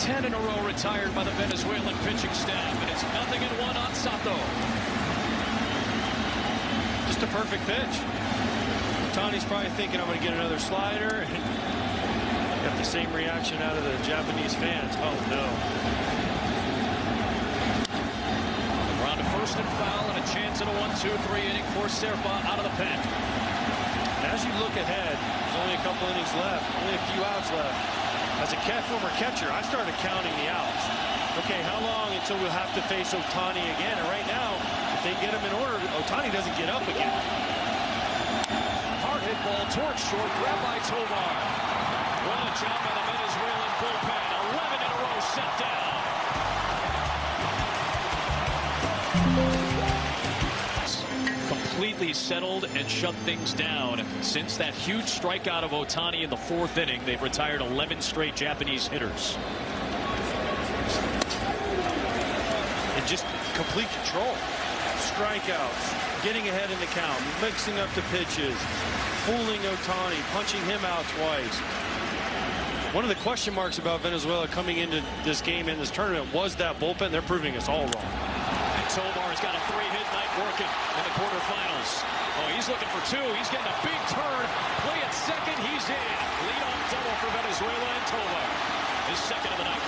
10 in a row retired by the Venezuelan pitching staff, and it's 0-1 on Sato. Just a perfect pitch. Tani's probably thinking I'm going to get another slider. Got the same reaction out of the Japanese fans. Oh no. We're on to first and foul, and a chance at a 1-2-3 inning for Serpa out of the pen. As you look ahead, there's only a couple innings left, only a few outs left. As a former catcher, I started counting the outs. Okay, how long until we'll have to face Ohtani again? And right now, if they get him in order, Ohtani doesn't get up again. Hard hit ball towards short, grabbed by Tovar. What a job by the Venezuelan bullpen. 11 in a row set down. Completely settled and shut things down. Since that huge strikeout of Ohtani in the 4th inning, they've retired 11 straight Japanese hitters. And just complete control. Strikeouts, getting ahead in the count, mixing up the pitches, fooling Ohtani, punching him out twice. One of the question marks about Venezuela coming into this game in this tournament was that bullpen. They're proving us all wrong. And Tovar's got a 3-hit night working in the quarterfinals. Oh, he's looking for 2. He's getting a big turn. Play at second. He's in. Lead-off double for Venezuela and Tovar. His second of the night.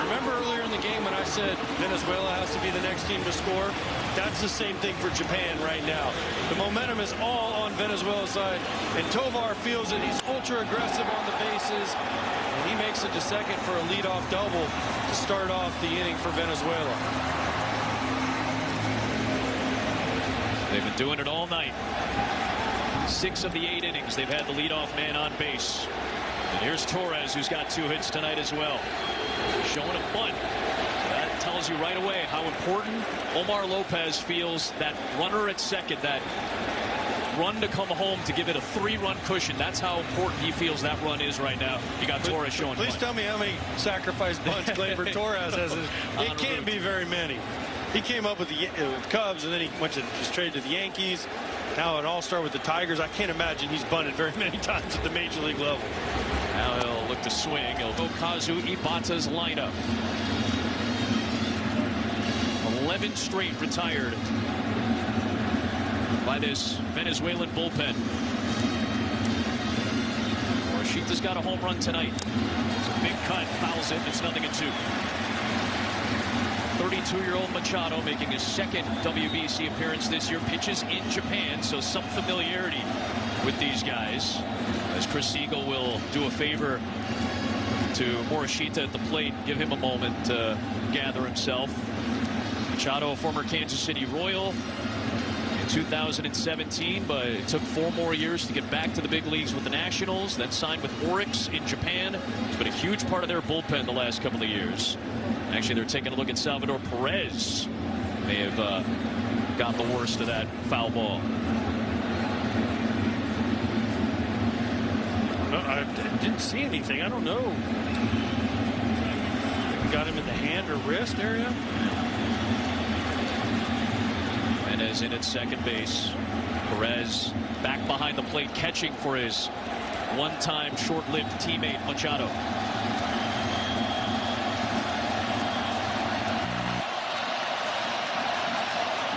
Remember earlier in the game when I said Venezuela has to be the next team to score? That's the same thing for Japan right now. The momentum is all on Venezuela's side, and Tovar feels it. He's ultra aggressive on the bases, and he makes it to second for a leadoff double to start off the inning for Venezuela. They've been doing it all night. 6 of the 8 innings, they've had the leadoff man on base. And here's Torres, who's got 2 hits tonight as well. Showing a bunt. That tells you right away how important Omar Lopez feels that runner at second, that run to come home to give it a 3-run cushion. That's how important he feels that run is right now. You got Torres showing. Please tell me how many sacrifice bunts Gleyber Torres has. It can't be very many. He came up with the Cubs, and then he went to just trade to the Yankees. Now an all-star with the Tigers. I can't imagine he's bunted very many times at the major league level. Now he'll look to swing. He'll go Kazu Ibata's lineup. 11 straight retired by this Venezuelan bullpen. Morishita's got a home run tonight. It's a big cut, fouls it, it's 0-2. 32-year-old Machado making his second WBC appearance this year. Pitches in Japan, so some familiarity with these guys. As Chris Siegel will do a favor to Morishita at the plate, give him a moment to gather himself. Machado, a former Kansas City Royal in 2017, but it took 4 more years to get back to the big leagues with the Nationals, then signed with Oryx in Japan. It's been a huge part of their bullpen the last couple of years. Actually, they're taking a look at Salvador Perez. May have got the worst of that foul ball. I didn't see anything. I don't know. Got him in the hand or wrist area. Menez in at second base. Perez back behind the plate, catching for his one-time short-lived teammate Machado.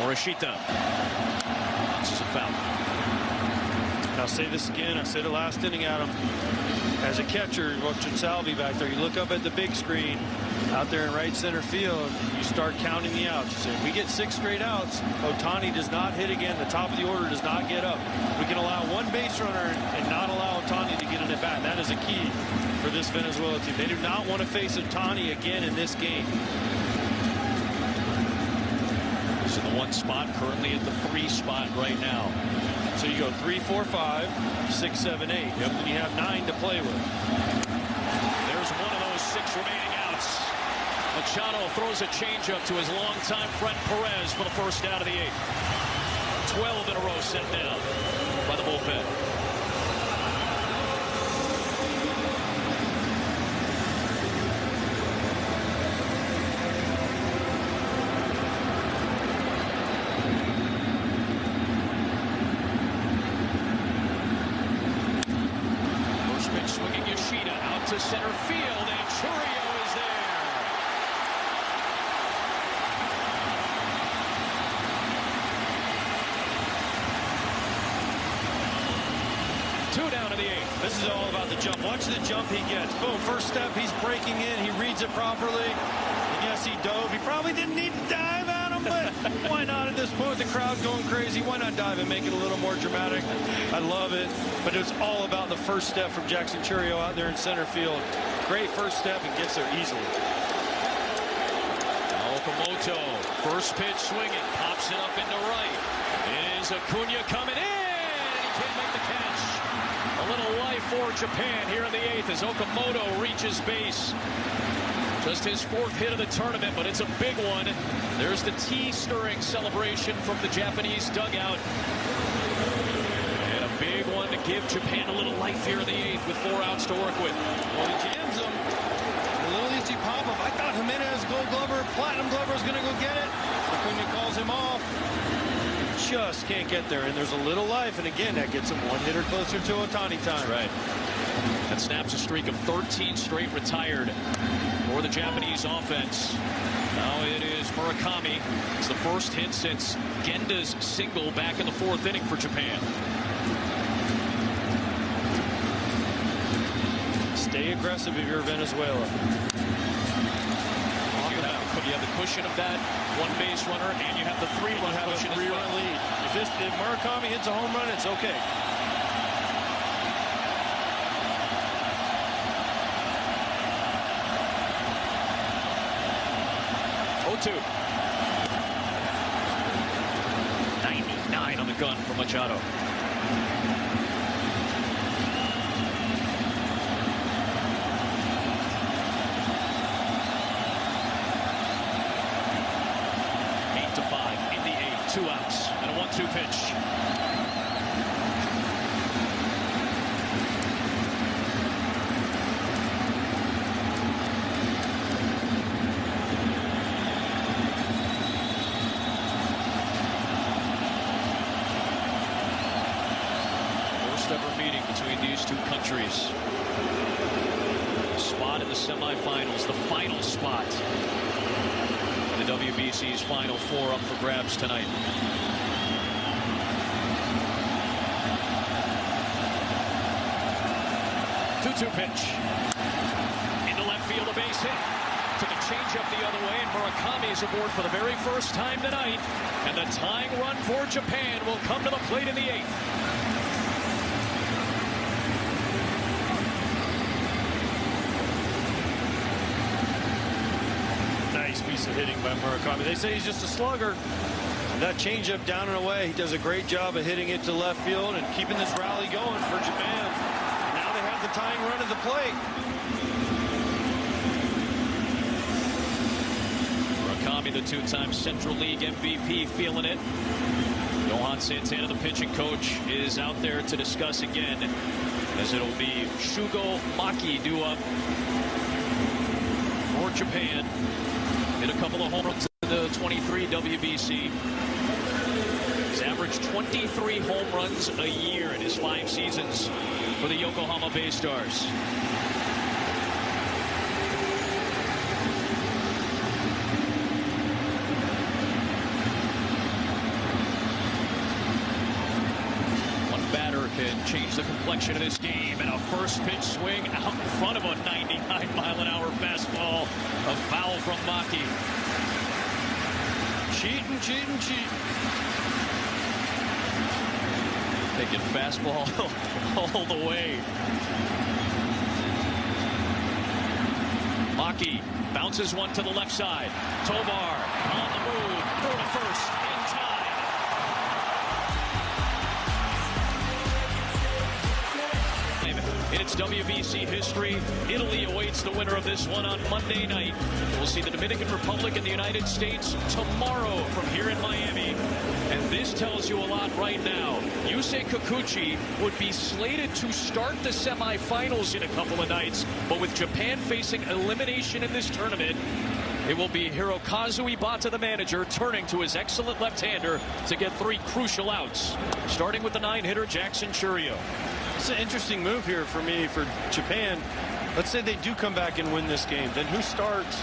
Morishita. This is a foul. And I'll say this again. I said it last inning, Adam. As a catcher, watching Salvi back there, you look up at the big screen out there in right center field, you start counting the outs. You say, if we get 6 straight outs, Ohtani does not hit again. The top of the order does not get up. We can allow 1 base runner and not allow Ohtani to get an at-bat. That is a key for this Venezuela team. They do not want to face Ohtani again in this game. He's in the 1 spot, currently at the 3 spot right now. So you go 3, 4, 5, 6, 7, 8. Yep. And you have 9 to play with. There's one of those 6 remaining outs. Machado throws a changeup to his longtime friend Perez for the first out of the 8th. 12 in a row set down by the bullpen. to center field, and Chourio is there. Two down to the eighth. This is all about the jump. Watch the jump he gets. Boom, first step, he's breaking in. He reads it properly. And yes, he dove. He probably didn't need to dive at him, but why not at this point? The crowd going crazy. Why not dive and make it a little more dramatic? I love it. But it's all about the first step from Jackson Chourio out there in center field. Great first step and gets there easily. Okamoto, first pitch swinging, pops it up into right. It is Acuna coming in, and he can't make the catch. A little life for Japan here in the eighth as Okamoto reaches base. Just his fourth hit of the tournament, but it's a big one. There's the tea-stirring celebration from the Japanese dugout. And a big one to give Japan a little life here in the eighth with 4 outs to work with. Well, he jams him. A little easy pop-up. I thought Jimenez, Gold Glover, Platinum Glover was going to go get it. Acuna calls him off. Just can't get there, and there's a little life, and again, that gets him one hitter closer to Ohtani time. That's right. That snaps a streak of 13 straight retired for the Japanese offense. Now it is Murakami. It's the first hit since Genda's single back in the 4th inning for Japan. Stay aggressive if you're Venezuela. You have the cushion of that one base runner, and you have the 3-run cushion as well. Lead. If Murakami hits a home run, it's okay. Oh, 2. 99 on the gun for Machado. In the eighth, 2 outs and a 1-2 pitch. First ever meeting between these two countries. Spot in the semifinals, the final spot. The WBC's Final 4 up for grabs tonight. 2-2 pitch. Into left field, a base hit. Took a changeup the other way, and Murakami is aboard for the very first time tonight. And the tying run for Japan will come to the plate in the 8th. Nice piece of hitting by Murakami. They say he's just a slugger. That changeup down and away, he does a great job of hitting it to left field and keeping this rally going for Japan. Now they have the tying run at the plate. Murakami, the 2-time Central League MVP, feeling it. Johan Santana, the pitching coach, is out there to discuss again, as it'll be Shugo Maki due up for Japan. Hit a couple of home runs in the 23 WBC. He's averaged 23 home runs a year in his 5 seasons for the Yokohama Bay Stars. One batter can change the complexion of this game, and a first pitch swing out in front of a 99-mile-an-hour fastball. A foul from Maki. Cheating. Taking fastball all the way. Maki bounces one to the left side. Tovar on the move. Throw to first in time. In its WBC history, Italy awaits the winner of this one on Monday night. We'll see the Dominican Republic and the United States tomorrow from here in Miami. And this tells you a lot right now. Yusei Kikuchi would be slated to start the semifinals in a couple of nights, but with Japan facing elimination in this tournament, it will be Hirokazu Ibata, the manager, turning to his excellent left-hander to get 3 crucial outs, starting with the 9-hitter Jackson Chourio. It's an interesting move here for me for Japan. let's say they do come back and win this game, then who starts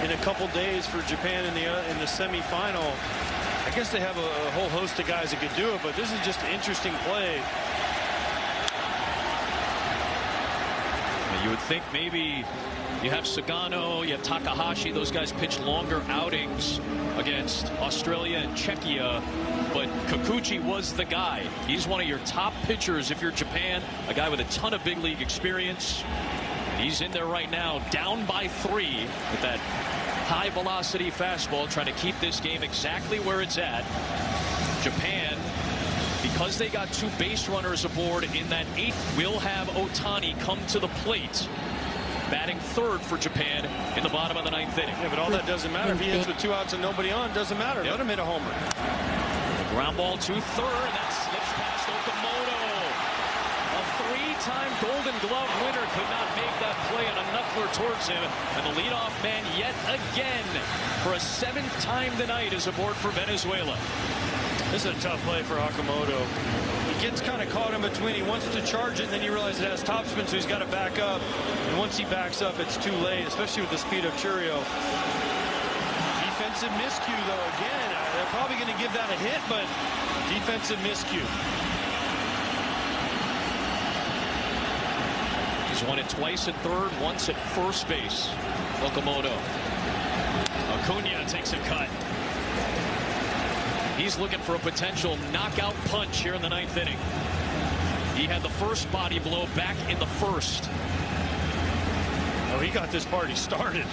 in a couple days for Japan in the semifinal? I guess they have a whole host of guys that could do it, but this is just an interesting play. You would think maybe you have Sagano, you have Takahashi, those guys pitch longer outings against Australia and Czechia, but Kikuchi was the guy. He's one of your top pitchers if you're Japan, a guy with a ton of big league experience. He's in there right now, down by 3 with that high velocity fastball, trying to keep this game exactly where it's at. Japan, because they got 2 base runners aboard in that 8th, will have Otani come to the plate, batting 3rd for Japan in the bottom of the 9th inning. Yeah, but all that doesn't matter. If he hits with 2 outs and nobody on, doesn't matter. Yep. Let him hit a homer. The ground ball to 3rd, and that slips past Okamoto. A 3-time Golden Glove winner could not make that play on a knuckler towards him, and the leadoff man yet again for a 7th time tonight is aboard for Venezuela. This is a tough play for Okamoto. He gets kind of caught in between. He wants to charge it, and then you realize it has topspin, so he's got to back up. And once he backs up, it's too late, especially with the speed of Churio. Defensive miscue, though. Again, they're probably going to give that a hit, but defensive miscue. He's won it twice at 3rd, once at first base. Okamoto. Acuna takes a cut. He's looking for a potential knockout punch here in the 9th inning. He had the first body blow back in the 1st. Oh, he got this party started.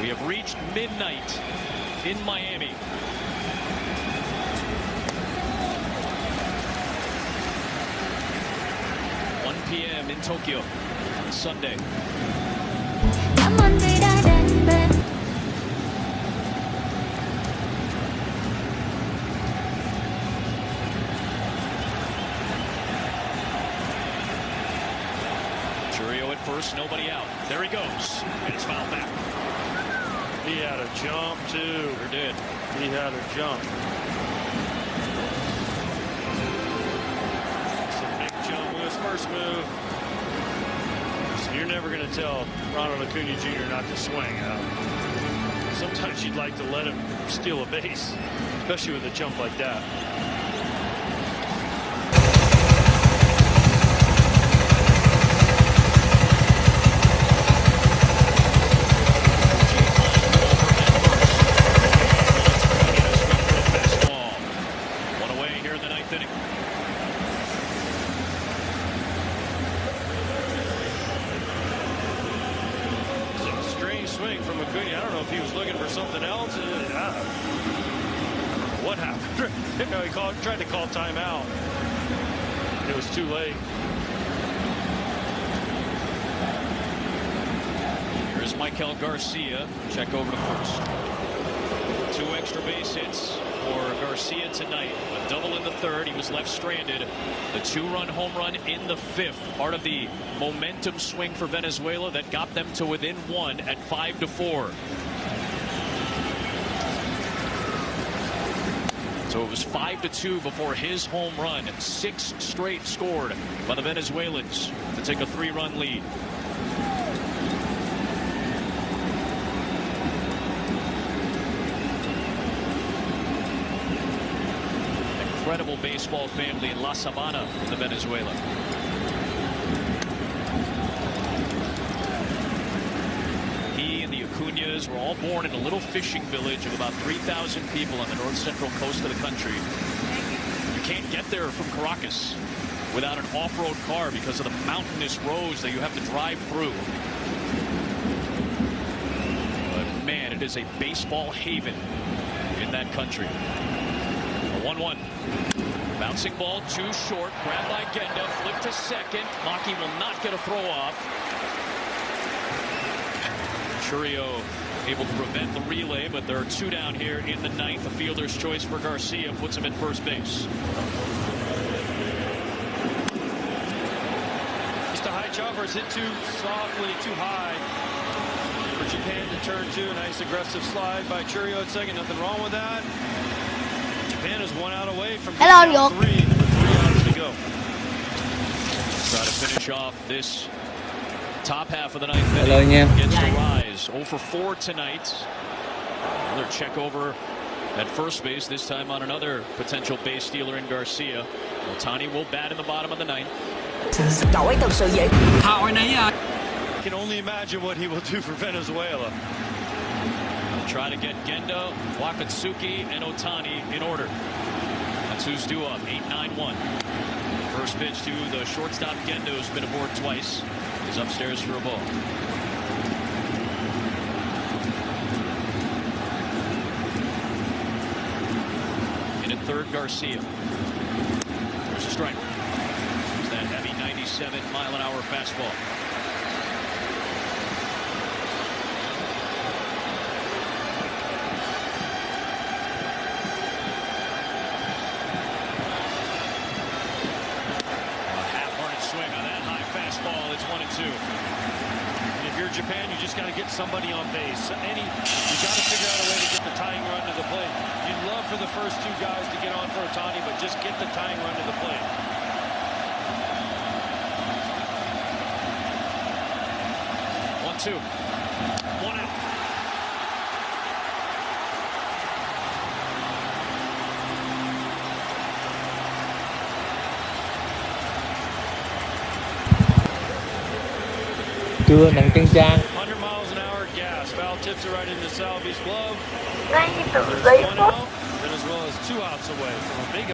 We have reached midnight in Miami. p.m. in Tokyo on Sunday. Churio at first, nobody out. There he goes, and it's fouled back. He had a jump too. Sure did. He had a jump. First move. So you're never going to tell Ronald Acuna Jr. not to swing. Sometimes you'd like to let him steal a base, especially with a jump like that. One away here in the 9th inning. Swing from Acuna. I don't know if he was looking for something else. What happened? You know, he tried to call timeout. It was too late. Here's Michael Garcia. Check over to first. 2 extra base hits for Garcia tonight. A double in the 3rd. He was left stranded. The 2-run home run in the 5th. Part of the momentum swing for Venezuela that got them to within 1 at 5-4. So it was 5-2 before his home run. 6 straight scored by the Venezuelans to take a 3-run lead. Incredible baseball family in La Sabana, in Venezuela. He and the Acuñas were all born in a little fishing village of about 3,000 people on the north central coast of the country. You can't get there from Caracas without an off-road car because of the mountainous roads that you have to drive through. But man, it is a baseball haven in that country. 1-1. Bouncing ball too short. Grabbed by Genda. Flip to second. Maki will not get a throw off. Churio able to prevent the relay, but there are 2 down here in the 9th. A fielder's choice for Garcia puts him at first base. Just a high chopper is hit too softly, too high for Japan to turn to. A nice aggressive slide by Churio at second. Nothing wrong with that. Japan is 1 out away from 3 with 3 outs to go. Try to finish off this top half of the ninth Hello anh em. inning. Gets to rise. 0 for 4 tonight. Another check over at first base, this time on another potential base stealer in Garcia. Ohtani will bat in the bottom of the ninth. Can only imagine what he will do for Venezuela. We'll try to get Genda, Wakatsuki, and Ohtani in order. That's who's due up. 8-9-1. First pitch to the shortstop Genda, who's been aboard twice, is upstairs for a ball. In at third, Garcia. There's a strike. There's that heavy 97-mile-an-hour fastball. Swing on that high fastball. It's 1-2. And if you're Japan, you just got to get somebody on base. You got to figure out a way to get the tying run to the plate. You'd love for the first two guys to get on for Ohtani, but just get the tying run to the plate. 1-2. 1 out. Trưa nắng chang chang. 100 miles an hour gas. Foul tips it right into Salvi's glove. Ngay từ There's giây 1 phút out. Venezuela is 2 outs away from a big